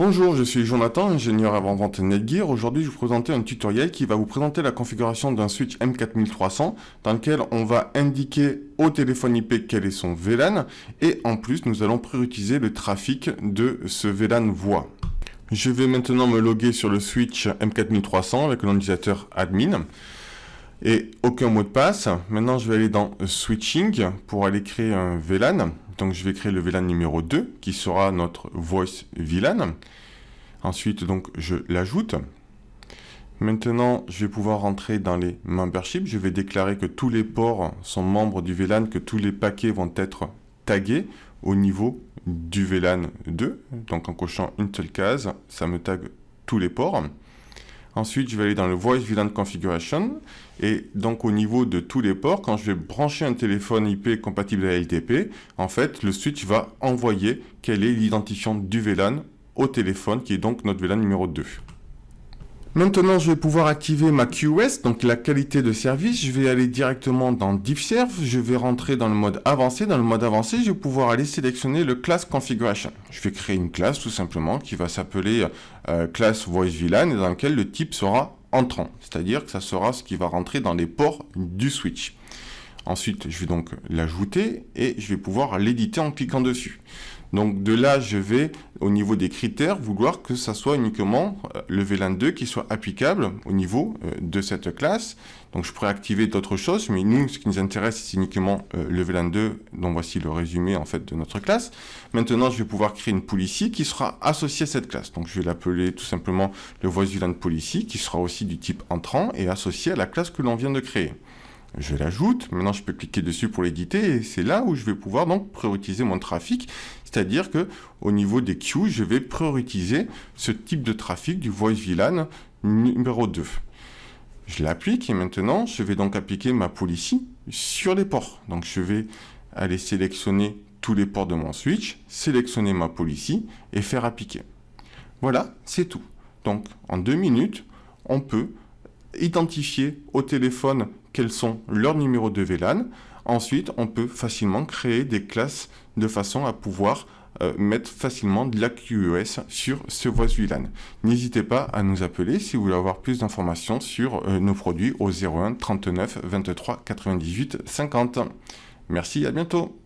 Bonjour, je suis Jonathan, ingénieur avant-vente Netgear. Aujourd'hui, je vais vous présenter un tutoriel qui va vous présenter la configuration d'un switch M4300 dans lequel on va indiquer au téléphone IP quel est son VLAN et en plus, nous allons prioriser le trafic de ce VLAN voix. Je vais maintenant me loguer sur le switch M4300 avec le nom d'utilisateur admin et aucun mot de passe. Maintenant, je vais aller dans Switching pour aller créer un VLAN. Donc, je vais créer le VLAN numéro 2 qui sera notre Voice VLAN. Ensuite, donc, je l'ajoute. Maintenant, je vais pouvoir rentrer dans les memberships. Je vais déclarer que tous les ports sont membres du VLAN, que tous les paquets vont être tagués au niveau du VLAN 2. Donc, en cochant une seule case, ça me tague tous les ports. Ensuite, je vais aller dans le Voice VLAN Configuration et donc au niveau de tous les ports, quand je vais brancher un téléphone IP compatible à LTP, en fait, le switch va envoyer quel est l'identifiant du VLAN au téléphone qui est donc notre VLAN numéro 2. Maintenant, je vais pouvoir activer ma QoS, donc la qualité de service. Je vais aller directement dans DiffServe. Je vais rentrer dans le mode avancé. Dans le mode avancé, je vais pouvoir aller sélectionner le Class Configuration. Je vais créer une classe tout simplement qui va s'appeler Class Voice VLAN et dans laquelle le type sera entrant. C'est-à-dire que ça sera ce qui va rentrer dans les ports du switch. Ensuite, je vais donc l'ajouter et je vais pouvoir l'éditer en cliquant dessus. Donc de là, je vais, au niveau des critères, vouloir que ça soit uniquement le VLAN 2 qui soit applicable au niveau de cette classe. Donc je pourrais activer d'autres choses, mais nous, ce qui nous intéresse, c'est uniquement le VLAN 2. Donc voici le résumé en fait de notre classe. Maintenant, je vais pouvoir créer une policy qui sera associée à cette classe. Donc je vais l'appeler tout simplement le Voice VLAN Policy, qui sera aussi du type entrant et associé à la classe que l'on vient de créer. Je l'ajoute, maintenant je peux cliquer dessus pour l'éditer et c'est là où je vais pouvoir donc prioriser mon trafic, c'est-à-dire que au niveau des queues, je vais prioriser ce type de trafic du Voice VLAN numéro 2. Je l'applique et maintenant je vais donc appliquer ma policy sur les ports. Donc je vais aller sélectionner tous les ports de mon switch, sélectionner ma policy et faire appliquer. Voilà, c'est tout. Donc en 2 minutes, on peut identifier au téléphone quels sont leurs numéros de VLAN. Ensuite, on peut facilement créer des classes de façon à pouvoir mettre facilement de la QoS sur ce Voice VLAN. N'hésitez pas à nous appeler si vous voulez avoir plus d'informations sur nos produits au 01 39 23 98 50. Merci, à bientôt.